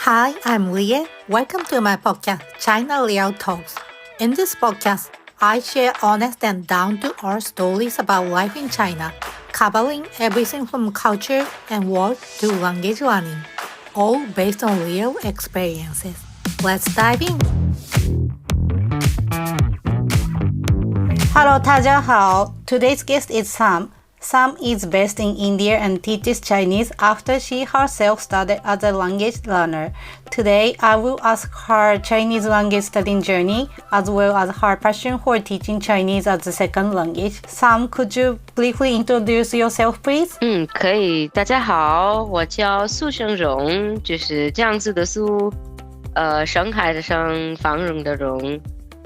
Hi, I'm Leah. Welcome to my podcast, China Liao Talks. In this podcast, I share honest and down-to-earth stories about life in China, covering everything from culture and work to language learning, all based on real experiences. Let's dive in. Hello, 大家好. Today's guest is Sam. Sam is based in India and teaches Chinese after she herself started as a language learner. Today, I will ask her Chinese language studying journey as well as her passion for teaching Chinese as a second language. Sam, could you briefly introduce yourself, please? 可以。大家好，我叫苏生荣，就是这样子的苏，盛开的盛，繁荣的荣。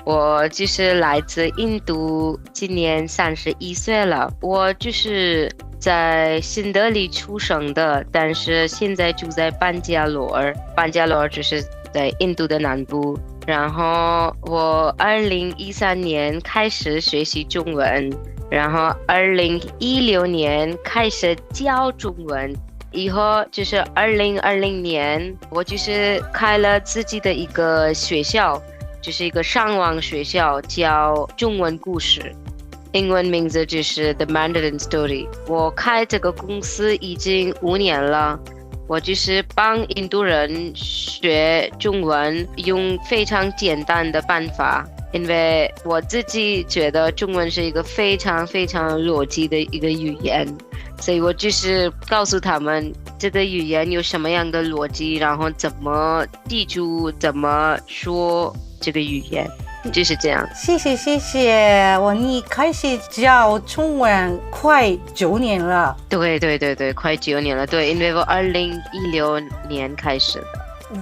我就是来自印度，今年31岁了。我就是在新德里出生的，但是现在住在班加罗尔。班加罗尔就是在印度的南部。然后我2013年开始学习中文，然后2016年开始教中文。以后就是2020年，我就是开了自己的一个学校。就是一个上网学校，教中文故事，英文名字就是 The Mandarin Story。我开这个公司已经5年了，我就是帮印度人学中文，用非常简单的办法，因为我自己觉得中文是一个非常非常逻辑的一个语言，所以我就是告诉他们这个语言有什么样的逻辑，然后怎么记住，怎么说这个语言，就是这样。谢谢，你开始教中文快9年了。对，快9年了。对，因为我2016年开始的。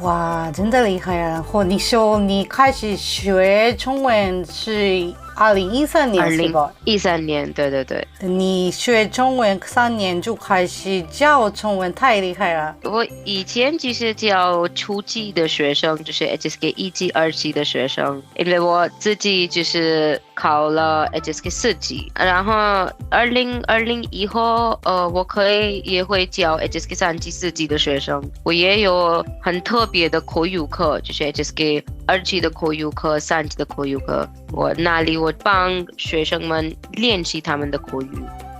哇，真的厉害啊！你说你开始学中文是2013年是吧？2013年，对。你学中文3年就开始教中文，太厉害了。我以前就是教初级的学生，就是 HSK 1级、2级的学生，因为我自己就是考了 HSK 4级，然后2020以后，我也会教 HSK 3级、4级的学生。我也有很特别的口语课，就是 HSK 2级的口语课、3级的口语课。我帮学生们练习他们的口语。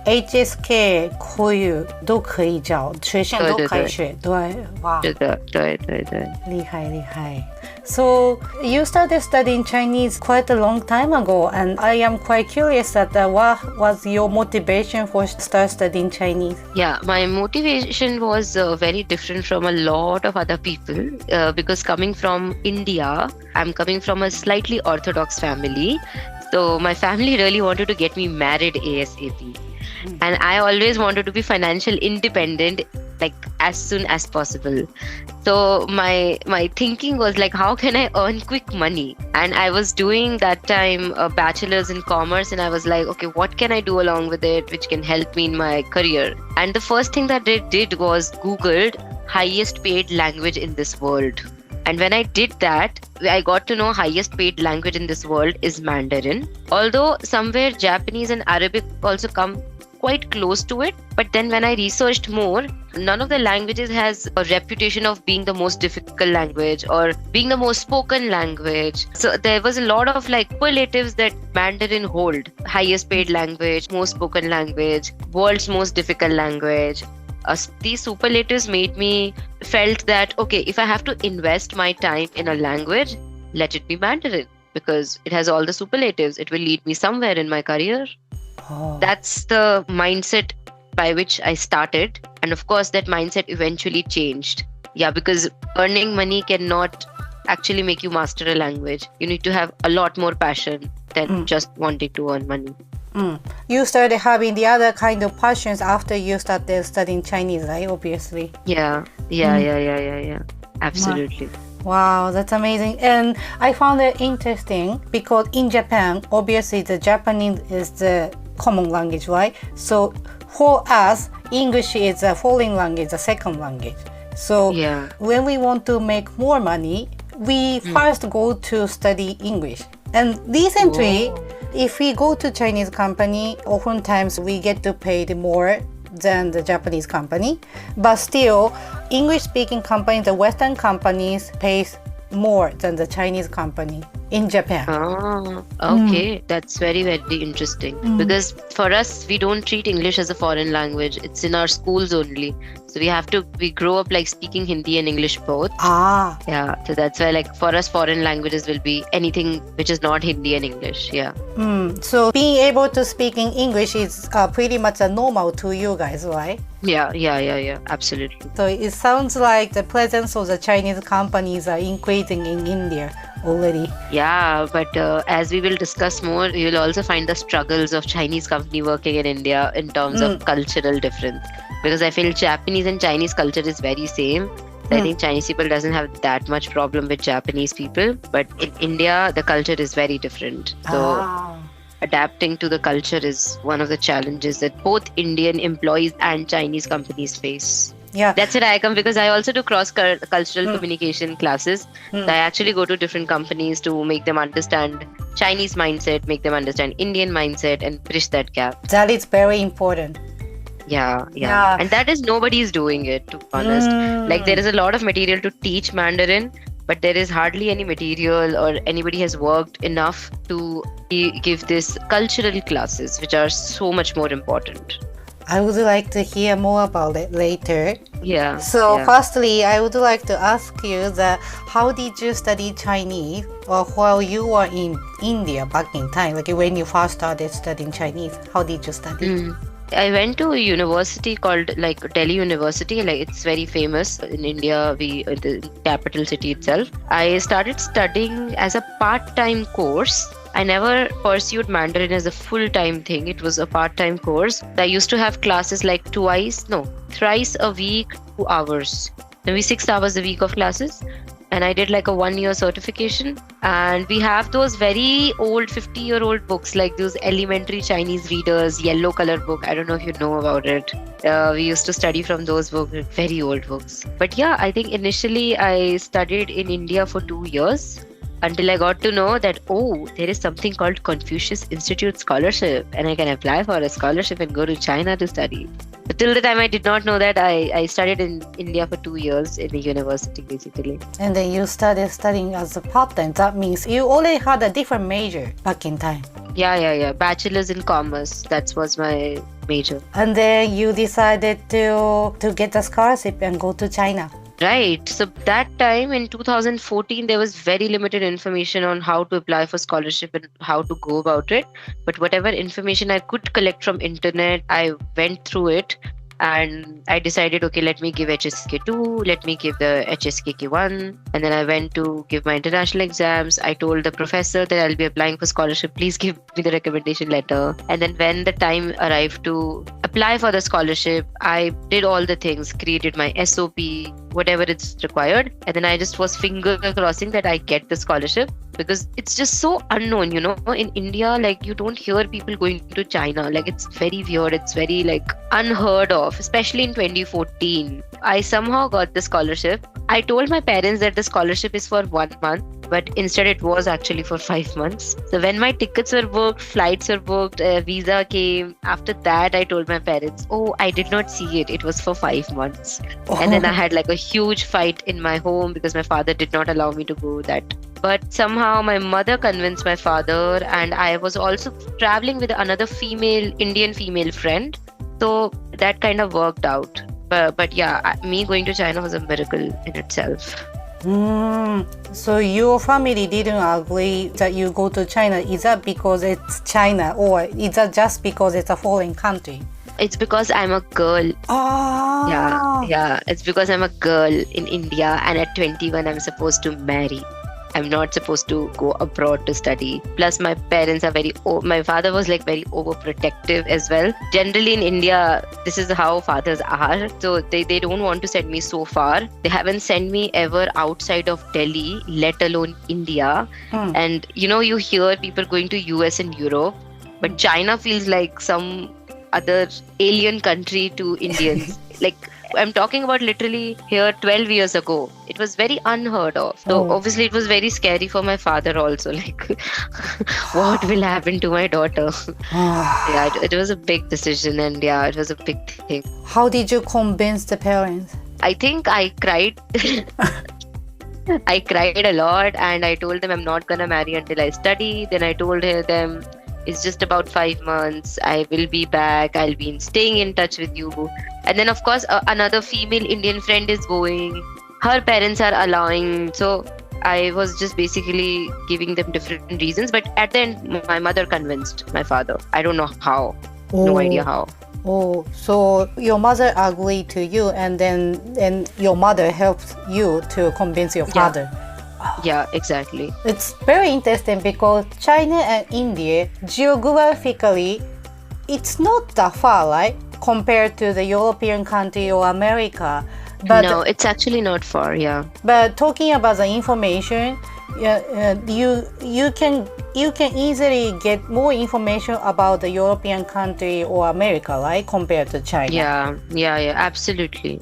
HSK 口语都可以教，学生都可以学。对，哇，是的，对，厉害。So you started studying Chinese quite a long time ago, and I am quite curious that what was your motivation for start studying Chinese? Yeah, my motivation was very different from a lot of other people because coming from India, I'm coming from a slightly orthodox family. So my family really wanted to get me married ASAP. And I always wanted to be financial independent like as soon as possible. So my thinking was like, how can I earn quick money? And I was doing that time a bachelor's in commerce, and I was like, okay, what can I do along with it which can help me in my career? And the first thing that I did was Googled highest paid language in this world. And when I did that, I got to know highest paid language in this world is Mandarin. Although somewhere Japanese and Arabic also come quite close to it. But then when I researched more, none of the languages has a reputation of being the most difficult language or being the most spoken language. So there was a lot of superlatives that Mandarin hold. Highest paid language, most spoken language, world's most difficult language. These superlatives made me felt that, okay, if I have to invest my time in a language, let it be Mandarin because it has all the superlatives. It will lead me somewhere in my career. Oh. That's the mindset by which I started. And of course, that mindset eventually changed. Yeah, because earning money cannot actually make you master a language. You need to have a lot more passion than just wanting to earn money. You started having the other kind of passions after you started studying Chinese, right? Obviously. Yeah. Absolutely. Wow, that's amazing. And I found it interesting because in Japan, obviously the Japanese is the common language, right? So for us, English is a foreign language, a second language. So when we want to make more money, we first go to study English. And recently, if we go to Chinese company, oftentimes we get to pay more than the Japanese company. But still, English-speaking companies, the Western companies, pays more than the Chinese company in Japan. Okay. That's very, very interesting. Because for us, we don't treat English as a foreign language. It's in our schools only. So we grow up like speaking Hindi and English both. Yeah. So that's why like for us, foreign languages will be anything which is not Hindi and English. Yeah. So being able to speak in English is pretty much a normal to you guys, right? Yeah. Absolutely. So it sounds like the presence of the Chinese companies are increasing in India already. Yeah, but as we will discuss more, you will also find the struggles of Chinese company working in India in terms of cultural difference. Because I feel Japanese and Chinese culture is very same. I think Chinese people doesn't have that much problem with Japanese people, but in India the culture is very different. So adapting to the culture is one of the challenges that both Indian employees and Chinese companies face. Yeah, that's where I come, because I also do cross-cultural communication classes. So I actually go to different companies to make them understand Chinese mindset, make them understand Indian mindset, and bridge that gap. That is very important. Yeah. And that is, nobody is doing it, to be honest. Like there is a lot of material to teach Mandarin, but there is hardly any material or anybody has worked enough to give this cultural classes, which are so much more important. I would like to hear more about it later. Yeah. So firstly, I would like to ask you that how did you study Chinese while you were in India back in time? Like when you first started studying Chinese, how did you study? I went to a university called like Delhi University. Like it's very famous in India, the capital city itself. I started studying as a part-time course. I never pursued Mandarin as a full-time thing. It was a part-time course. I used to have classes like thrice a week, 2 hours. Maybe 6 hours a week of classes. And I did like a 1-year certification. And we have those very old 50-year-old books, like those elementary Chinese readers, yellow color book. I don't know if you know about it. We used to study from those books, very old books. But yeah, I think initially I studied in India for 2 years. Until I got to know that, there is something called Confucius Institute Scholarship and I can apply for a scholarship and go to China to study. But till the time I did not know that, I studied in India for 2 years in a university basically. And then you started studying as a part-time. That means you already had a different major back in time. Yeah. Bachelor's in Commerce. That was my major. And then you decided to get a scholarship and go to China. Right. So that time in 2014, there was very limited information on how to apply for scholarship and how to go about it. But whatever information I could collect from internet, I went through it and I decided, okay, let me give HSK2, let me give the HSKK1. And then I went to give my international exams. I told the professor that I'll be applying for scholarship. Please give me the recommendation letter. And then when the time arrived to apply for the scholarship, I did all the things, created my SOP, whatever it's required. And then I just was finger crossing that I get the scholarship, because it's just so unknown, in India, like you don't hear people going to China. Like it's very weird. It's very like unheard of, especially in 2014. I somehow got the scholarship. I told my parents that the scholarship is for 1 month, but instead it was actually for 5 months. So when my tickets were booked, flights were booked, visa came, after that I told my parents, I did not see it. It was for 5 months. And then I had like a huge fight in my home because my father did not allow me to go that. But somehow my mother convinced my father, and I was also traveling with another Indian female friend. So that kind of worked out. But yeah, me going to China was a miracle in itself. So your family didn't agree that you go to China. Is that because it's China, or is that just because it's a foreign country? It's because I'm a girl. Yeah. It's because I'm a girl in India, and at 21 I'm supposed to marry. I'm not supposed to go abroad to study. Plus my parents are my father was like very overprotective as well. Generally in India, this is how fathers are. So they don't want to send me so far. They haven't sent me ever outside of Delhi, let alone India. And you hear people going to US and Europe, but China feels like some other alien country to Indians. Like I'm talking about literally here 12 years ago. It was very unheard of. So obviously it was very scary for my father also. Like, what will happen to my daughter? Yeah, it was a big decision, and yeah, it was a big thing. How did you convince the parents? I think I cried. I cried a lot, and I told them I'm not gonna marry until I study. Then I told them it's just about 5 months. I will be back. I'll be staying in touch with you. And then of course another female Indian friend is going. Her parents are allowing. So I was just basically giving them different reasons. But at the end, my mother convinced my father. I don't know how. No idea how. Oh, so your mother agreed to you, and then your mother helped you to convince your father. Yeah, exactly. It's very interesting because China and India, geographically, it's not that far, right? Compared to the European country or America. But no, it's actually not far, yeah. But talking about the information, you can easily get more information about the European country or America, right, compared to China. Yeah, absolutely,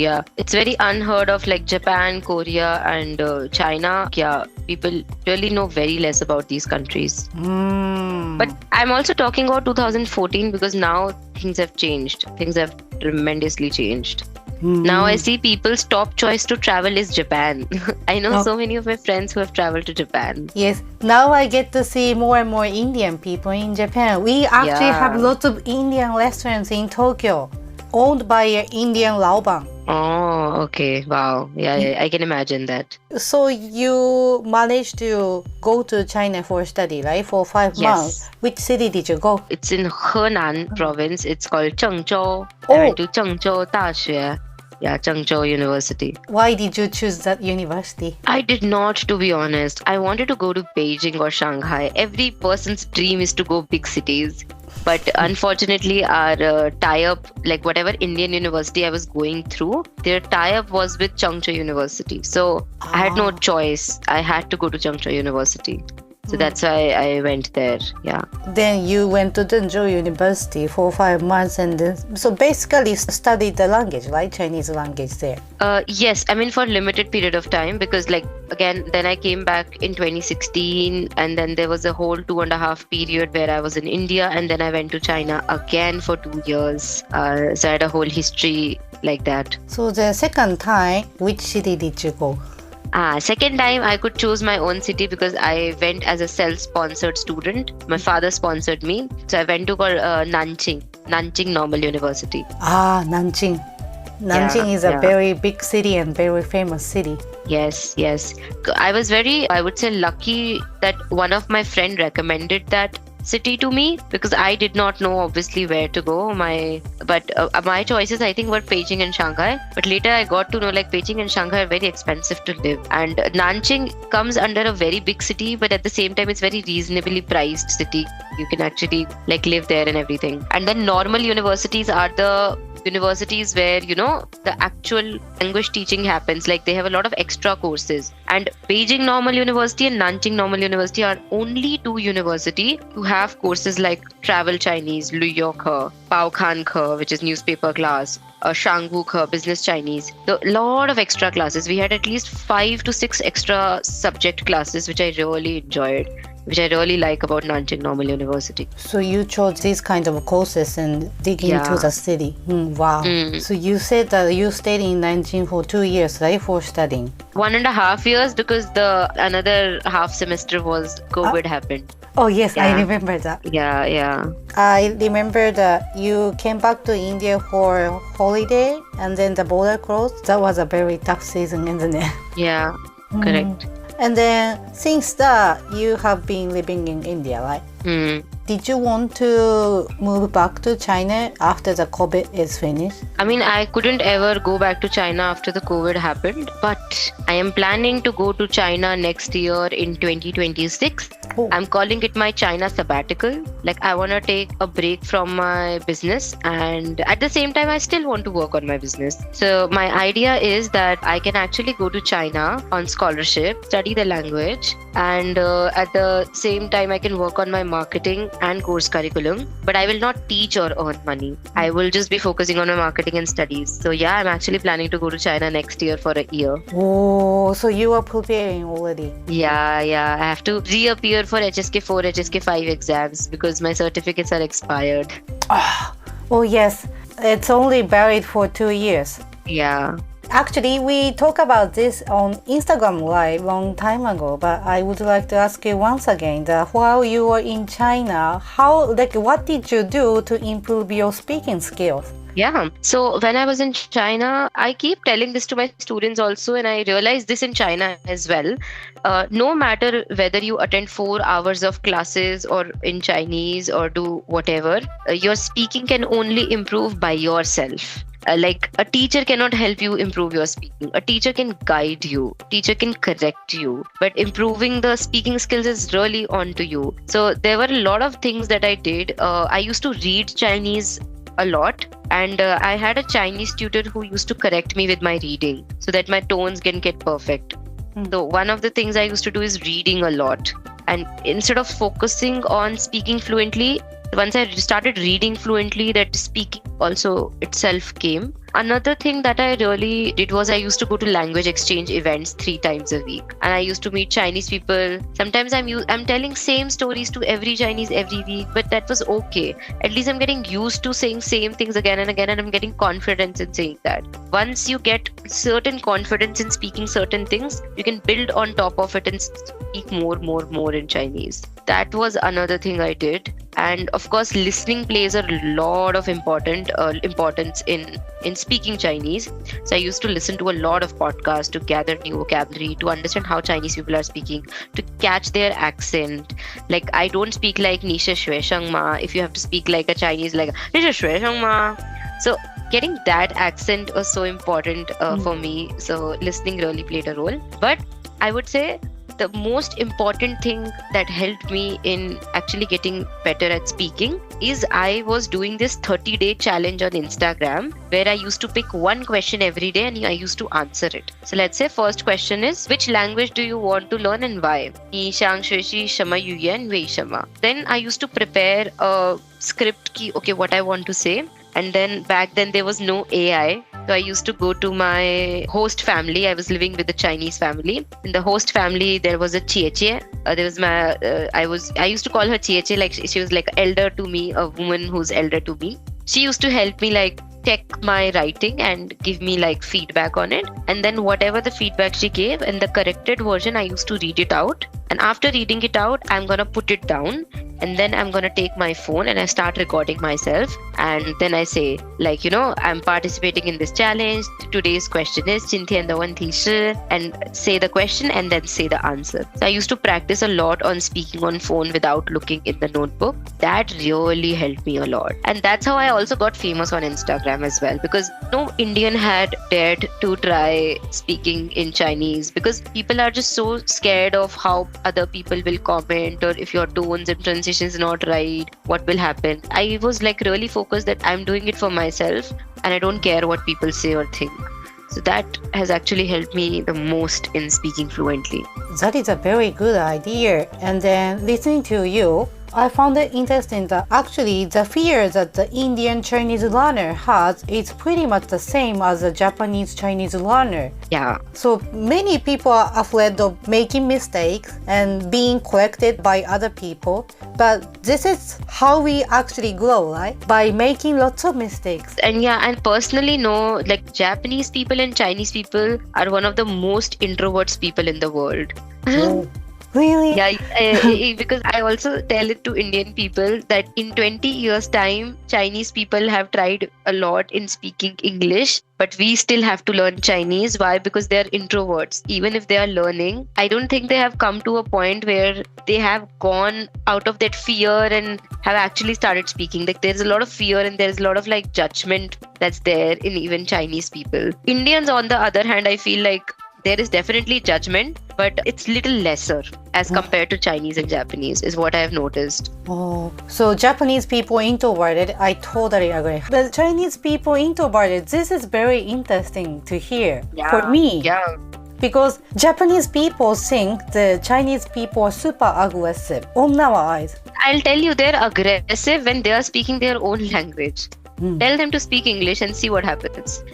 yeah. It's very unheard of, like Japan, Korea, and China. Yeah, people really know very less about these countries. But I'm also talking about 2014 because now things have changed. Things have tremendously changed. Now I see people's top choice to travel is Japan. I know so many of my friends who have traveled to Japan. Yes, now I get to see more and more Indian people in Japan. We actually have lots of Indian restaurants in Tokyo, owned by an Indian laoban. Oh, okay. Wow. Yeah, I can imagine that. So you managed to go to China for study, right? For 5 months. Which city did you go? It's in Henan province. It's called Zhengzhou. I went to Zhengzhou Daxue. Yeah, Zhengzhou University. Why did you choose that university? I did not, to be honest. I wanted to go to Beijing or Shanghai. Every person's dream is to go big cities. But unfortunately, our tie-up, like whatever Indian university I was going through, their tie-up was with Zhengzhou University. So I had no choice. I had to go to Zhengzhou University. So that's why I went there, yeah. Then you went to Zhengzhou University for 5 months and then, so basically studied the language, right? Chinese language there. Yes, I mean for a limited period of time because like, again, then I came back in 2016 and then there was a whole 2.5 period where I was in India and then I went to China again for 2 years. So I had a whole history like that. So the second time, which city did you go? Second time I could choose my own city because I went as a self-sponsored student. My father sponsored me. So I went to Nanjing Normal University. Nanjing. Nanjing is a very big city and very famous city. Yes. I was very, I would say, lucky that one of my friend recommended that city to me because I did not know obviously where to go. My choices I think were Beijing and Shanghai, but later I got to know like Beijing and Shanghai are very expensive to live, and Nanjing comes under a very big city, but at the same time it's very reasonably priced city. You can actually like live there and everything. And then normal universities are the universities where the actual language teaching happens. Like they have a lot of extra courses, and Beijing Normal University and Nanjing Normal University are only two universities who have courses like Travel Chinese, Lu Yo Ke, Pao Khan Ke, which is newspaper class, Shangwu Ke, Business Chinese. A lot of extra classes. We had at least 5 to 6 extra subject classes, which I really enjoyed, which I really like about Nanjing Normal University. So you chose these kinds of courses and dig into the city. Wow. So you said that you stayed in Nanjing for 2 years, right, for studying? 1.5 years because the another half semester was COVID happened. Oh yes, I remember that. Yeah. I remember that you came back to India for holiday and then the border closed. That was a very tough season, isn't it? Yeah, correct. And then since that, you have been living in India, right? Did you want to move back to China after the COVID is finished? I mean, I couldn't ever go back to China after the COVID happened, but I am planning to go to China next year in 2026. I'm calling it my China sabbatical. Like I want to take a break from my business, and at the same time I still want to work on my business. So my idea is that I can actually go to China on scholarship, study the language, and at the same time I can work on my marketing and course curriculum, but I will not teach or earn money. I will just be focusing on my marketing and studies. So yeah, I'm actually planning to go to China next year for a year. Oh, so you are preparing already? Yeah, I have to reappear for HSK 4, HSK 5 exams because my certificates are expired. Oh yes, it's only valid for 2 years. Yeah. Actually, we talked about this on Instagram Live long time ago, but I would like to ask you once again that while you were in China, what did you do to improve your speaking skills? Yeah. So when I was in China, I keep telling this to my students also, and I realized this in China as well. No matter whether you attend 4 hours of classes or in Chinese or do whatever, your speaking can only improve by yourself. Like a teacher cannot help you improve your speaking. A teacher can guide you. Teacher can correct you. But improving the speaking skills is really on to you. So there were a lot of things that I did. I used to read Chinese a lot, and I had a Chinese tutor who used to correct me with my reading so that my tones can get perfect. So one of the things I used to do is reading a lot. And instead of focusing on speaking fluently, once I started reading fluently, that speaking also itself came. Another thing that I really did was I used to go to language exchange events 3 times a week, and I used to meet Chinese people. Sometimes I'm telling same stories to every Chinese every week, but that was okay. At least I'm getting used to saying same things again and again, and I'm getting confidence in saying that. Once you get certain confidence in speaking certain things, you can build on top of it and speak more in Chinese. That was another thing I did. And of course, listening plays a lot of importance in speaking Chinese. So I used to listen to a lot of podcasts to gather new vocabulary, to understand how Chinese people are speaking, to catch their accent. Like, I don't speak like Nisha Shui Sheng Ma. If you have to speak like a Chinese, like Nisha Shui Sheng Ma. So getting that accent was so important for me. So listening really played a role. But I would say the most important thing that helped me in actually getting better at speaking is I was doing this 30-day challenge on Instagram where I used to pick one question every day and I used to answer it. So let's say first question is, which language do you want to learn and why? Then I used to prepare a script ki, okay, what I want to say. And then back then there was no AI. So I used to go to my host family. I was living with a Chinese family. In the host family, there was a Chiechie. There was I used to call her Chiechie, like she was like elder to me, a woman who's elder to me. She used to help me like check my writing and give me like feedback on it. And then whatever the feedback she gave and the corrected version, I used to read it out. And after reading it out, I'm going to put it down. And then I'm going to take my phone and I start recording myself. And then I say, like, I'm participating in this challenge. Today's question is, 今天的问题是, and say the question and then say the answer. So I used to practice a lot on speaking on phone without looking in the notebook. That really helped me a lot. And that's how I also got famous on Instagram as well, because no Indian had dared to try speaking in Chinese because people are just so scared of how other people will comment, or if your tones and transitions not right, what will happen. I was like really focused that I'm doing it for myself and I don't care what people say or think. So that has actually helped me the most in speaking fluently. That is a very good idea. And then listening to you, I found it interesting that actually the fear that the Indian Chinese learner has is pretty much the same as a Japanese Chinese learner. Yeah. So many people are afraid of making mistakes and being corrected by other people. But this is how we actually grow, right? By making lots of mistakes. And yeah, and personally know, like Japanese people and Chinese people are one of the most introverts people in the world. Oh. Really? Yeah, because I also tell it to Indian people that in 20 years' time, Chinese people have tried a lot in speaking English, but we still have to learn Chinese. Why? Because they're introverts. Even if they are learning, I don't think they have come to a point where they have gone out of that fear and have actually started speaking. Like there's a lot of fear and there's a lot of like judgment that's there in even Chinese people. Indians, on the other hand, I feel like there is definitely judgment, but it's little lesser as compared to Chinese and Japanese is what I have noticed. Oh, so Japanese people introverted, I totally agree. But Chinese people introverted, this is very interesting to hear for me. Yeah. Because Japanese people think the Chinese people are super aggressive on our eyes. I'll tell you, they're aggressive when they are speaking their own language. Tell them to speak English and see what happens.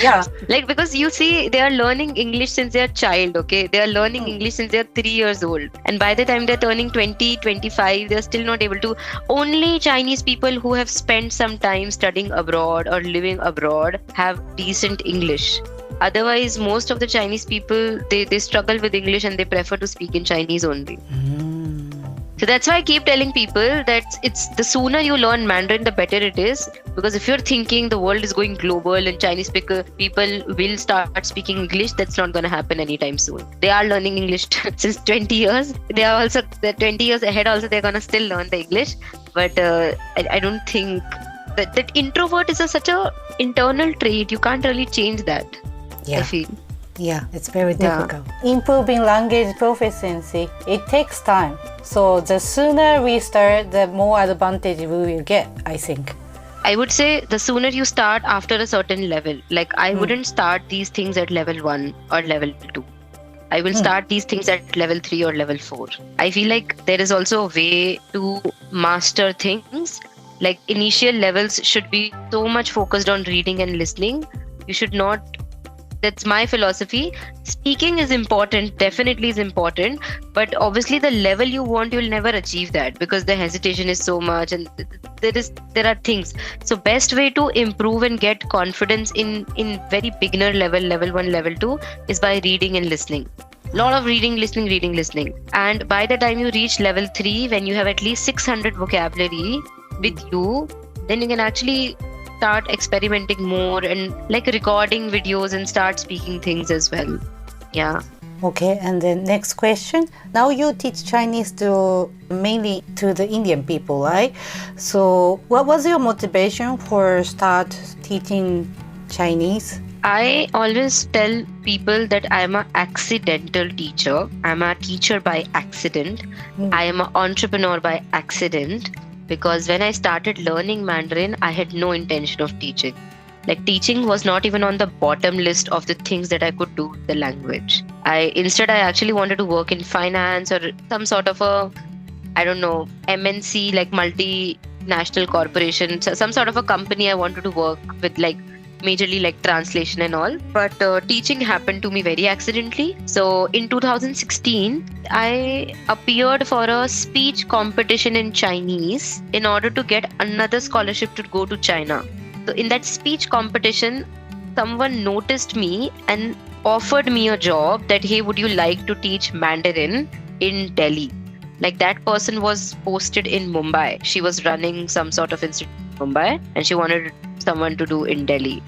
Yeah. Like, because you see, they are learning English since they're a child, okay? They are learning English since they're 3 years old. And by the time they're turning 20, 25, they're still not able to. Only Chinese people who have spent some time studying abroad or living abroad have decent English. Otherwise, most of the Chinese people, they struggle with English and they prefer to speak in Chinese only. So that's why I keep telling people that it's the sooner you learn Mandarin, the better it is. Because if you're thinking the world is going global and Chinese people will start speaking English, that's not going to happen anytime soon. They are learning English since 20 years. They're 20 years ahead also, they're going to still learn the English. But I don't think that introvert is such a internal trait. You can't really change that, I feel. Yeah, it's very difficult. Improving language proficiency, it takes time. So the sooner we start, the more advantage we will get, I think. I would say the sooner you start after a certain level. Like I wouldn't start these things at level 1 or level 2. I will start these things at level 3 or level 4. I feel like there is also a way to master things. Like initial levels should be so much focused on reading and listening. You should not. That's my philosophy. Speaking is important, definitely is important, but obviously the level you want, you'll never achieve that because the hesitation is so much and there are things. So best way to improve and get confidence in very beginner level 1, level 2 is by reading and listening. Lot of reading, listening. And by the time you reach level 3, when you have at least 600 vocabulary with you, then you can actually start experimenting more and like recording videos and start speaking things as well. Yeah. Okay, and then next question. Now you teach Chinese mainly to the Indian people, right? So what was your motivation for start teaching Chinese? I always tell people that I am an accidental teacher. I'm a teacher by accident. I am an entrepreneur by accident. Because when I started learning Mandarin, I had no intention of teaching. Like teaching was not even on the bottom list of the things that I could do with the language. Instead, I actually wanted to work in finance or some sort of MNC, like multinational corporation, so some sort of a company I wanted to work with, like majorly like translation and all. But teaching happened to me very accidentally. So in 2016, I appeared for a speech competition in Chinese in order to get another scholarship to go to China. So in that speech competition, someone noticed me and offered me a job that, hey, would you like to teach Mandarin in Delhi? Like that person was posted in Mumbai. She was running some sort of institute in Mumbai and she wanted someone to do in Delhi.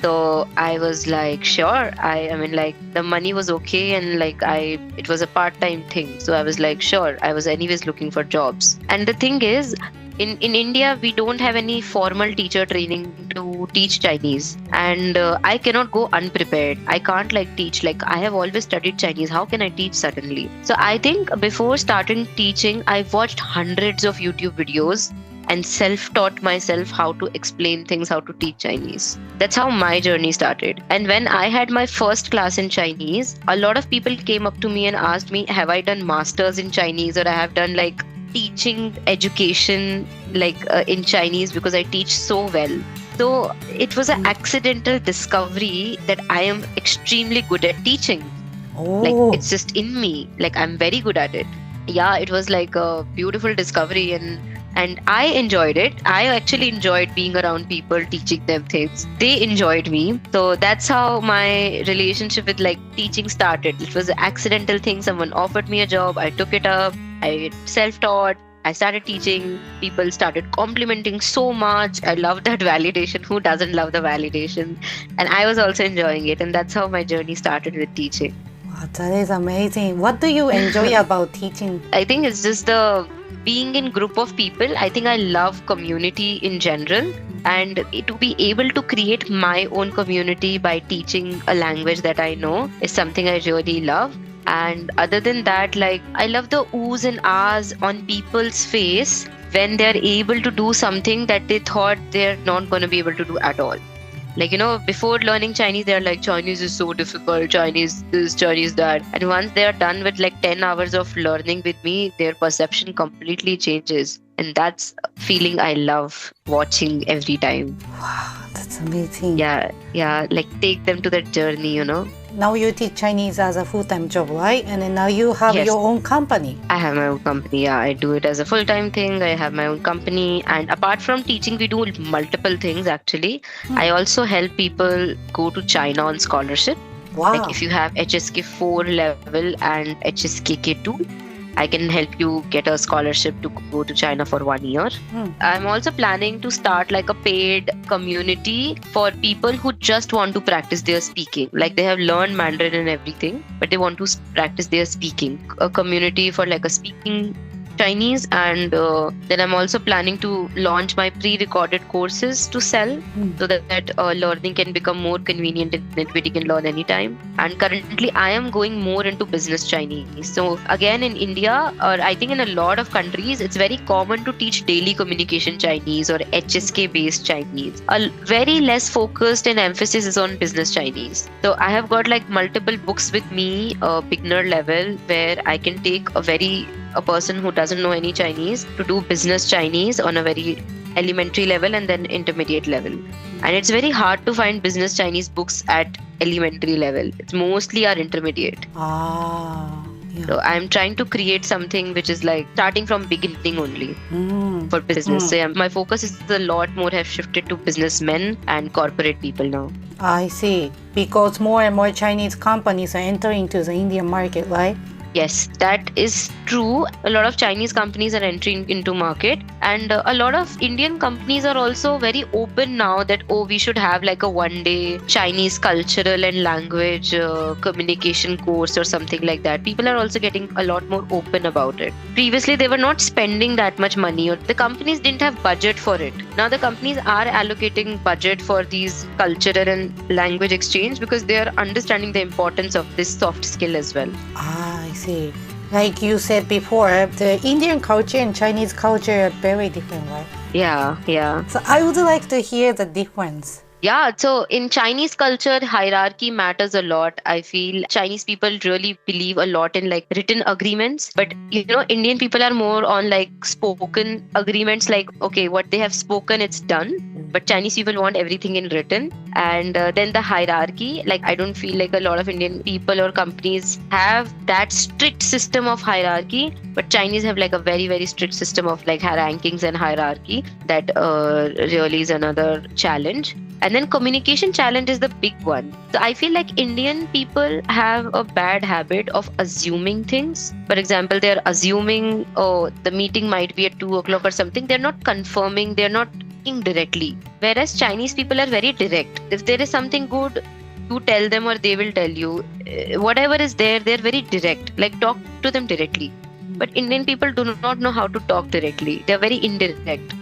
So I was like, sure. I mean, like the money was okay and like it was a part-time thing. So I was like, sure. I was anyways looking for jobs. And the thing is, in India, we don't have any formal teacher training to teach Chinese. And I cannot go unprepared. I can't teach. I have always studied Chinese. How can I teach suddenly? So I think before starting teaching, I watched hundreds of YouTube videos and self-taught myself how to explain things, how to teach Chinese. That's how my journey started. And when I had my first class in Chinese, a lot of people came up to me and asked me, have I done masters in Chinese or I have done teaching education in Chinese because I teach so well. So it was an accidental discovery that I am extremely good at teaching. Oh. It's just in me. I'm very good at it. Yeah, it was a beautiful discovery and I enjoyed it. I actually enjoyed being around people, teaching them things. They enjoyed me. So that's how my relationship with teaching started. It was an accidental thing. Someone offered me a job. I took it up. I self-taught. I started teaching. People started complimenting so much. I loved that validation. Who doesn't love the validation? And I was also enjoying it. And that's how my journey started with teaching. Wow, that is amazing. What do you enjoy about teaching? I think it's just the being in group of people. I think I love community in general, and to be able to create my own community by teaching a language that I know is something I really love. And other than that, I love the oohs and ahs on people's face when they're able to do something that they thought they're not going to be able to do at all. Like, before learning Chinese, they're like, Chinese is so difficult, Chinese this, Chinese that. And once they're done with like 10 hours of learning with me, their perception completely changes. And that's a feeling I love watching every time. Wow, that's amazing. Yeah, like take them to that journey, Now you teach Chinese as a full-time job, right? And then now you have Yes. your own company. I have my own company. Yeah, I do it as a full-time thing. I have my own company. And apart from teaching, we do multiple things actually. I also help people go to China on scholarship. Wow. Like if you have HSK 4 level and HSK K2, I can help you get a scholarship to go to China for 1 year. I'm also planning to start like a paid community for people who just want to practice their speaking. Like they have learned Mandarin and everything, but they want to practice their speaking. A community for like a speaking Chinese, and then I'm also planning to launch my pre-recorded courses to sell so that learning can become more convenient and anybody can learn anytime. And currently I am going more into business Chinese. So again, in India, or I think in a lot of countries, it's very common to teach daily communication Chinese or HSK based Chinese. A very less focused and emphasis is on business Chinese. So I have got like multiple books with me, beginner level, where I can take a person who doesn't know any Chinese to do business Chinese on a very elementary level and then intermediate level. And it's very hard to find business Chinese books at elementary level. It's mostly our intermediate. So I'm trying to create something which is like starting from beginning only for business. So yeah, my focus is a lot more have shifted to businessmen and corporate people now. I see. Because more and more Chinese companies are entering into the Indian market, right? Yes, that is true. A lot of Chinese companies are entering into market, and a lot of Indian companies are also very open now that, we should have like a one-day Chinese cultural and language communication course or something like that. People are also getting a lot more open about it. Previously, they were not spending that much money, or the companies didn't have budget for it. Now the companies are allocating budget for these cultural and language exchange because they are understanding the importance of this soft skill as well. I see. Like you said before, the Indian culture and Chinese culture are very different, right? Yeah. So I would like to hear the difference. Yeah, so in Chinese culture, hierarchy matters a lot. I feel Chinese people really believe a lot in like written agreements. But Indian people are more on like spoken agreements, like, okay, what they have spoken, it's done. But Chinese people want everything in written. And then the hierarchy, like I don't feel like a lot of Indian people or companies have that strict system of hierarchy. But Chinese have like a very, very strict system of like rankings and hierarchy. That really is another challenge. And then communication challenge is the big one. So I feel like Indian people have a bad habit of assuming things. For example, they're assuming, the meeting might be at 2 o'clock or something. They're not confirming, they're not speaking directly. Whereas Chinese people are very direct. If there is something good, you tell them or they will tell you. Whatever is there, they're very direct. Like talk to them directly. But Indian people do not know how to talk directly. They're very indirect.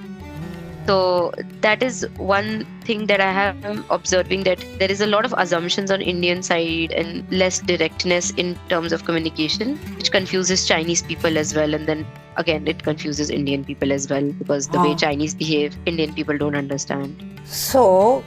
So that is one thing that I have observing, that there is a lot of assumptions on Indian side and less directness in terms of communication, which confuses Chinese people as well. And then again, it confuses Indian people as well, because the way Chinese behave, Indian people don't understand. So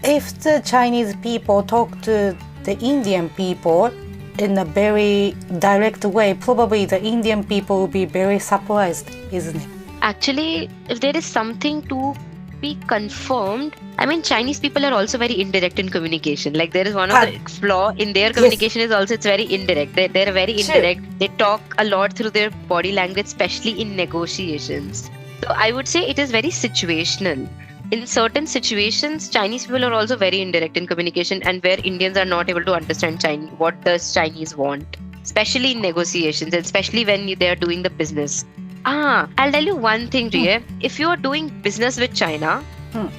if the Chinese people talk to the Indian people in a very direct way, probably the Indian people will be very surprised, isn't it? Actually, if there is something to be confirmed, I mean, Chinese people are also very indirect in communication. Like there is one of the flaw in their communication is also it's very indirect. They're very indirect. They talk a lot through their body language, especially in negotiations. So I would say it is very situational. In certain situations, Chinese people are also very indirect in communication, and where Indians are not able to understand Chinese, what does Chinese want, especially in negotiations, and especially when they are doing the business. I'll tell you one thing, Ria. If you are doing business with China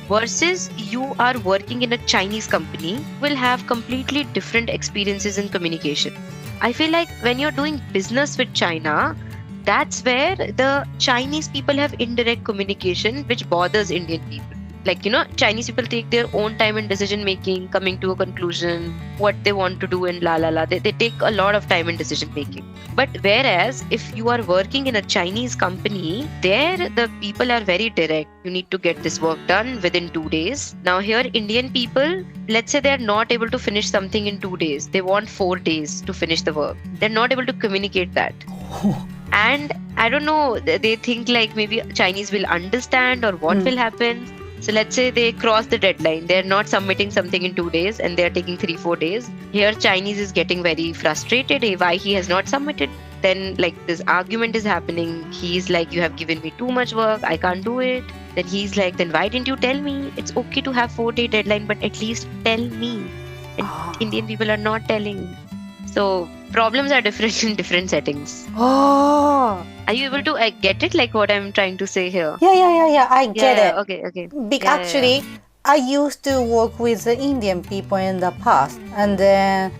versus you are working in a Chinese company, will have completely different experiences in communication. I feel like when you're doing business with China, that's where the Chinese people have indirect communication, which bothers Indian people. Like, Chinese people take their own time in decision making, coming to a conclusion, what they want to do, and la la la. They take a lot of time in decision making. But whereas if you are working in a Chinese company, there the people are very direct. You need to get this work done within 2 days. Now here, Indian people, let's say they're not able to finish something in 2 days. They want 4 days to finish the work. They're not able to communicate that. And I don't know, they think like maybe Chinese will understand or what will happen. So let's say they cross the deadline. They're not submitting something in 2 days and they're taking 3-4 days. Here Chinese is getting very frustrated. Why he has not submitted? Then like this argument is happening. He's like, you have given me too much work. I can't do it. Then he's like, then why didn't you tell me? It's okay to have 4-day deadline, but at least tell me. And Indian people are not telling. So problems are different in different settings. Oh. Are you able to get it? Like what I'm trying to say here? Yeah. I get it. Okay. Actually, I used to work with the Indian people in the past, and then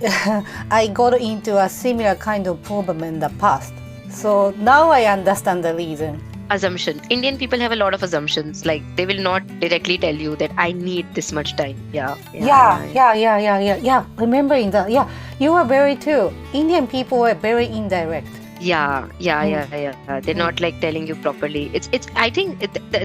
I got into a similar kind of problem in the past. So now I understand the reason. Assumption. Indian people have a lot of assumptions. Like they will not directly tell you that I need this much time. Yeah. Remembering that. Yeah, you are very true. Indian people are very indirect. Yeah. They're not like telling you properly. It's. I think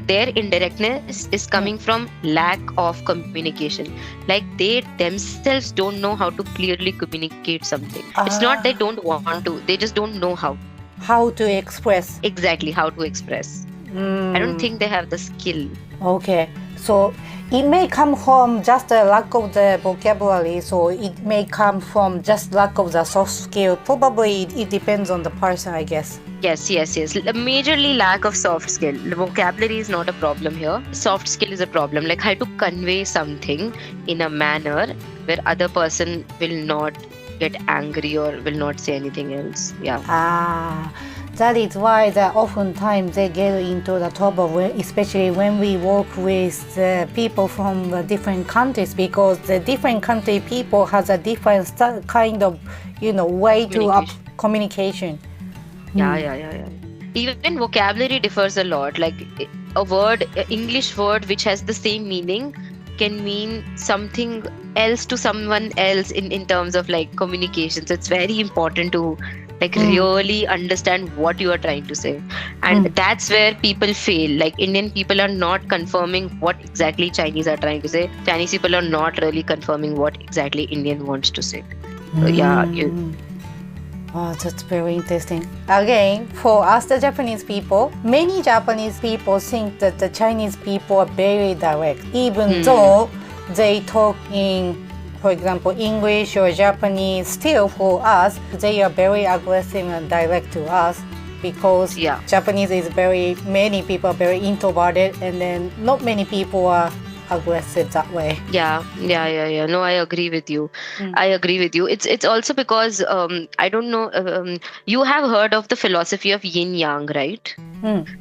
their indirectness is coming from lack of communication. Like they themselves don't know how to clearly communicate something. It's not they don't want to. They just don't know how. How to express. Exactly, how to express. I don't think they have the skill. Okay, so it may come from just a lack of the vocabulary, so it may come from just lack of the soft skill. Probably it depends on the person, I guess. Yes. Majorly lack of soft skill. The vocabulary is not a problem here. Soft skill is a problem. Like how to convey something in a manner where other person will not get angry or will not say anything else. That is why that oftentimes they get into the trouble, especially when we work with people from different countries, because the different country people has a different kind of way to up communication. Yeah. Even vocabulary differs a lot. Like a word, English word which has the same meaning can mean something else to someone else in terms of like communication. So it's very important to like really understand what you are trying to say. And that's where people fail. Like Indian people are not confirming what exactly Chinese are trying to say. Chinese people are not really confirming what exactly Indian wants to say. So Oh, that's very interesting. Again, for us, the Japanese people, many Japanese people think that the Chinese people are very direct, even though they talk in, for example, English or Japanese. Still, for us, they are very aggressive and direct to us because Japanese is many people are very introverted, and then not many people are aggressive that way. Yeah. No, I agree with you. It's also because I don't know, you have heard of the philosophy of yin yang, right?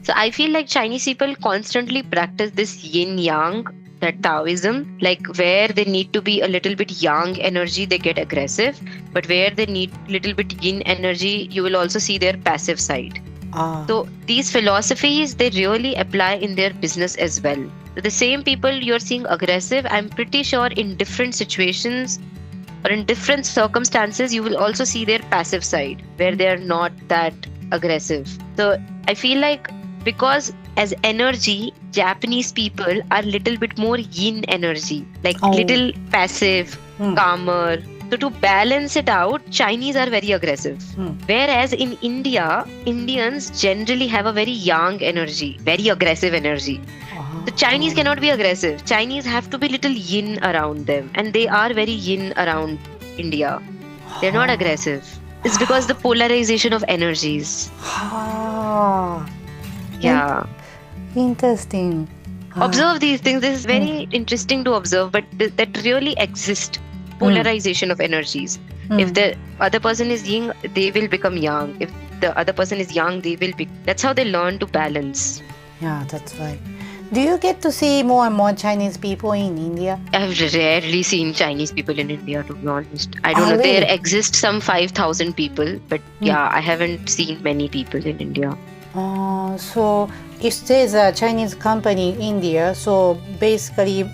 So I feel like Chinese people constantly practice this yin yang, that Taoism, like where they need to be a little bit yang energy, they get aggressive, but where they need a little bit yin energy, you will also see their passive side. So these philosophies, they really apply in their business as well. So the same people you're seeing aggressive, I'm pretty sure in different situations or in different circumstances, you will also see their passive side where they're not that aggressive. So I feel like because as energy, Japanese people are little bit more yin energy, like little passive, calmer. So to balance it out, Chinese are very aggressive. Whereas in India, Indians generally have a very yang energy, very aggressive energy. The Chinese cannot be aggressive. Chinese have to be little yin around them. And they are very yin around India. They're not aggressive. It's because the polarization of energies. Yeah. Interesting. Observe these things. This is very interesting to observe, but that really exists. Polarization of energies. If the other person is yin, they will become yang. If the other person is yang, they will be. That's how they learn to balance. Yeah, that's right. Do you get to see more and more Chinese people in India? I've rarely seen Chinese people in India, to be honest. I don't know. Really? There exist some 5,000 people, but I haven't seen many people in India. So if there's a Chinese company in India, so basically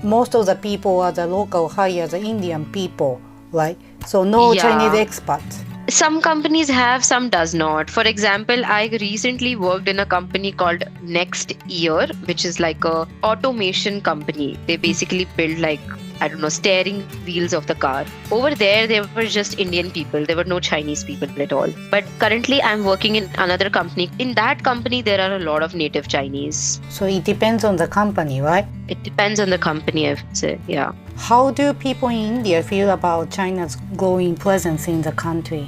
most of the people are the local hire the Indian people, right? So no Chinese expats. Some companies have, some does not. For example, I recently worked in a company called Next Year, which is like a automation company. They basically build like, I don't know, steering wheels of the car. Over there were just Indian people. There were no Chinese people at all. But currently I'm working in another company. In that company, there are a lot of native Chinese. So it depends on the company, right? It depends on the company, I would say, yeah. How do people in India feel about China's growing presence in the country?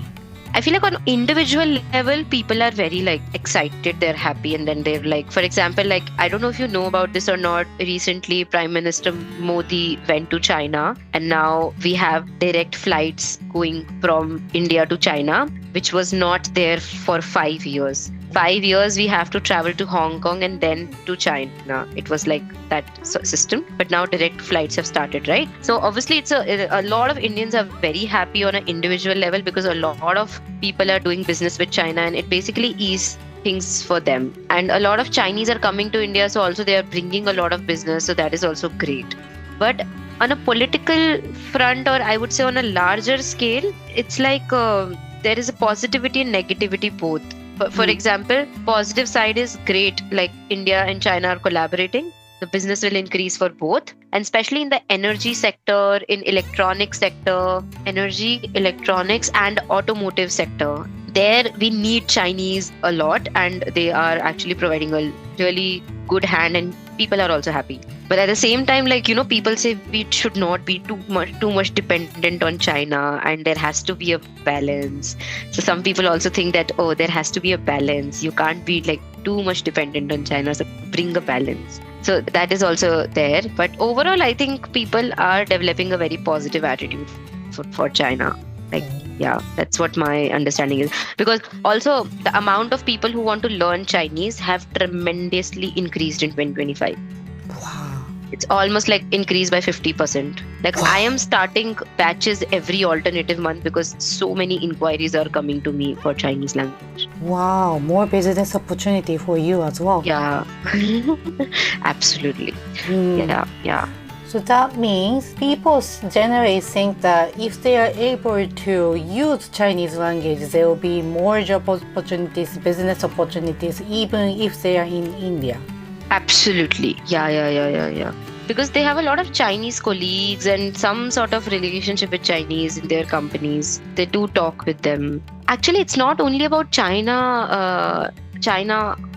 I feel like on individual level, people are very like excited, they're happy, and then they're like, for example, like, I don't know if you know about this or not, recently Prime Minister Modi went to China and now we have direct flights going from India to China, which was not there for 5 years. 5 years we have to travel to Hong Kong and then to China. It was like that system, but now direct flights have started, right? So obviously it's a lot of Indians are very happy on an individual level because a lot of people are doing business with China and it basically eases things for them. And a lot of Chinese are coming to India, so also they are bringing a lot of business, so that is also great. But on a political front, or I would say on a larger scale, it's like there is a positivity and negativity both. For example, positive side is great, like India and China are collaborating. The business will increase for both, and especially in the energy sector, in electronic sector, energy, electronics and automotive sector. There we need Chinese a lot and they are actually providing a really good hand and people are also happy. But at the same time, like, you know, people say we should not be too much dependent on China and there has to be a balance. So some people also think that, oh, there has to be a balance. You can't be like too much dependent on China. So bring a balance. So that is also there. But overall, I think people are developing a very positive attitude for China. Like, yeah, that's what my understanding is. Because also the amount of people who want to learn Chinese have tremendously increased in 2025. Wow. It's almost like increased by 50%. Like, wow. I am starting batches every alternative month because so many inquiries are coming to me for Chinese language. Wow, more business opportunity for you as well. Yeah, absolutely. Yeah. So that means people generally think that if they are able to use Chinese language, there will be more job opportunities, business opportunities, even if they are in India. Absolutely. Yeah. Because they have a lot of Chinese colleagues and some sort of relationship with Chinese in their companies. They do talk with them. Actually, it's not only about China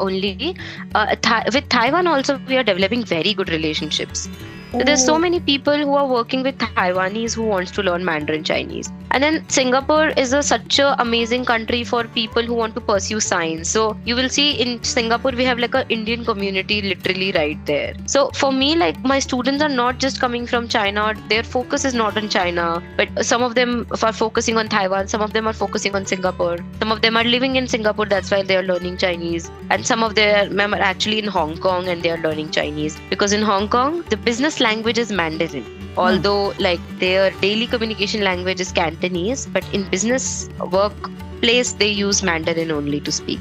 only. With Taiwan also, we are developing very good relationships. There's so many people who are working with Taiwanese who wants to learn Mandarin Chinese. And then Singapore is such an amazing country for people who want to pursue science. So you will see in Singapore, we have like an Indian community literally right there. So for me, like, my students are not just coming from China. Their focus is not on China, but some of them are focusing on Taiwan. Some of them are focusing on Singapore. Some of them are living in Singapore. That's why they are learning Chinese. And some of them are actually in Hong Kong and they are learning Chinese. Because in Hong Kong, the business language is Mandarin. Although like their daily communication language is Cantonese, but in business workplace they use Mandarin only to speak.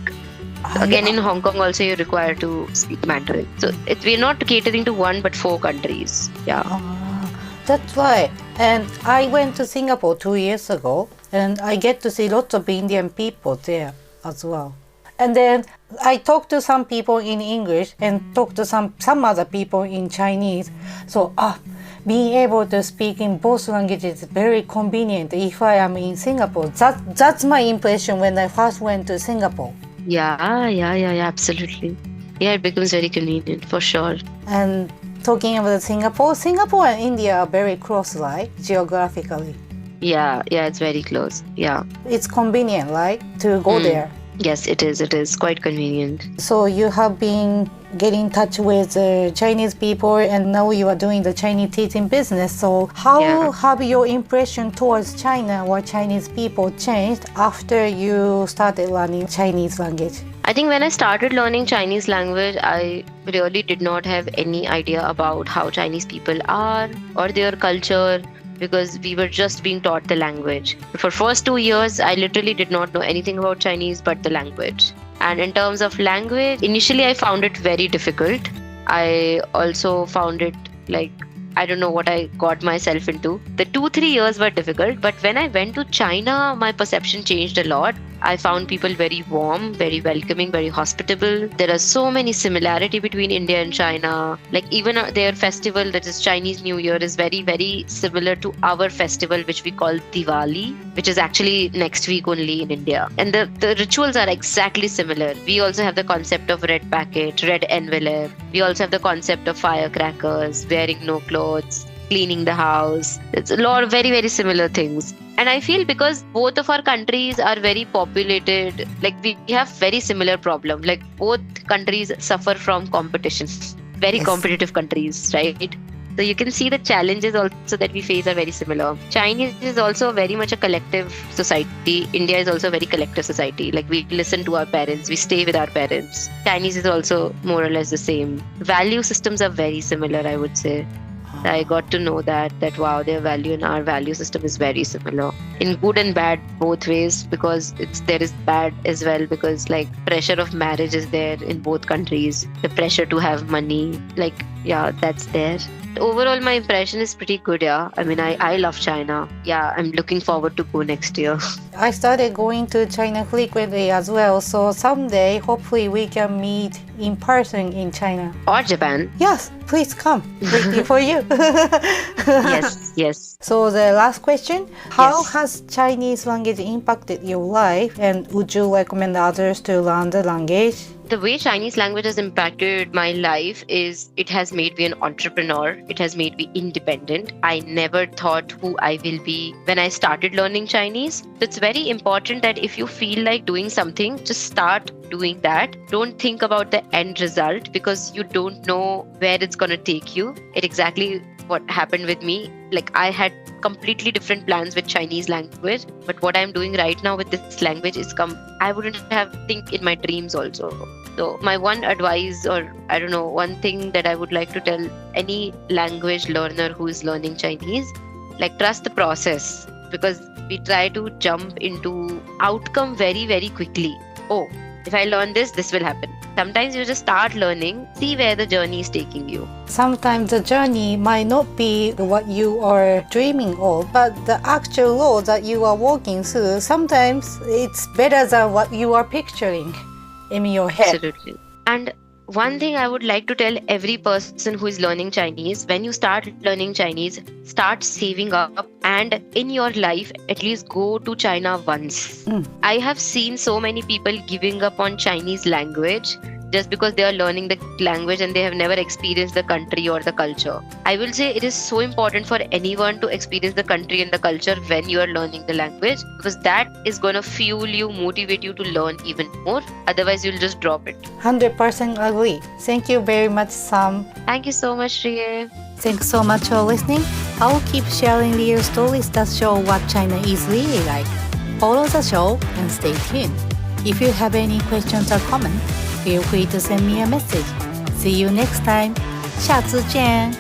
Again, in Hong Kong also you're required to speak Mandarin. So we're not catering to 1 but 4 countries. Yeah. That's right. And I went to Singapore 2 years ago and I get to see lots of Indian people there as well. And then I talked to some people in English and talked to some other people in Chinese. So being able to speak in both languages is very convenient if I am in Singapore. That's my impression when I first went to Singapore. Yeah, absolutely. Yeah, it becomes very convenient for sure. And talking about Singapore and India are very close, right? Geographically. Yeah, it's very close. Yeah. It's convenient, right? To go there. Yes, it is. It is quite convenient. So you have been getting in touch with Chinese people and now you are doing the Chinese teaching business. So how have your impression towards China or Chinese people changed after you started learning Chinese language? I think when I started learning Chinese language, I really did not have any idea about how Chinese people are or their culture, because we were just being taught the language. For first 2 years, I literally did not know anything about Chinese but the language. And in terms of language, initially I found it very difficult. I also found it like, I don't know what I got myself into. The 2-3 years were difficult, but when I went to China, my perception changed a lot. I found people very warm, very welcoming, very hospitable. There are so many similarity between India and China. Like even their festival, that is Chinese New Year, is very, very similar to our festival, which we call Diwali, which is actually next week only in India. And the rituals are exactly similar. We also have the concept of red packet, red envelope. We also have the concept of firecrackers, wearing no clothes, cleaning the house. It's a lot of very, very similar things. And I feel because both of our countries are very populated, like we have very similar problem. Like both countries suffer from competition. Very competitive countries, right? So you can see the challenges also that we face are very similar. Chinese is also very much a collective society. India is also a very collective society. Like we listen to our parents, we stay with our parents. Chinese is also more or less the same. Value systems are very similar, I would say. I got to know that wow, their value and our value system is very similar in good and bad both ways, because there is bad as well, because like pressure of marriage is there in both countries, the pressure to have money, like yeah, that's there. Overall, my impression is pretty good. Yeah, I mean, I love China. Yeah, I'm looking forward to go next year. I started going to China frequently as well, so someday hopefully we can meet in person in China. Or Japan. Yes, please come. Waiting for you. Yes. So the last question, how has Chinese language impacted your life, and would you recommend others to learn the language? The way Chinese language has impacted my life is it has made me an entrepreneur. It has made me independent. I never thought who I will be when I started learning Chinese. So it's very important that if you feel like doing something, just start doing that. Don't think about the end result, because you don't know where it's going to take you. It exactly what happened with me. Like I had completely different plans with Chinese language, but what I'm doing right now with this language is I wouldn't have think in my dreams also. So my one advice, or I don't know, one thing that I would like to tell any language learner who is learning Chinese, like trust the process, because we try to jump into outcome very, very quickly. Oh, if I learn this will happen. Sometimes you just start learning, see where the journey is taking you. Sometimes the journey might not be what you are dreaming of, but the actual road that you are walking through, sometimes it's better than what you are picturing in your head. Absolutely. And one thing I would like to tell every person who is learning Chinese, when you start learning Chinese, start saving up, and in your life, at least go to China once. I have seen so many people giving up on Chinese language just because they are learning the language and they have never experienced the country or the culture. I will say it is so important for anyone to experience the country and the culture when you are learning the language, because that is going to fuel you, motivate you to learn even more. Otherwise, you'll just drop it. 100% agree. Thank you very much, Sam. Thank you so much, Shriye. Thanks so much for listening. I will keep sharing real stories that show what China is really like. Follow the show and stay tuned. If you have any questions or comments, feel free to send me a message. See you next time. 下次见.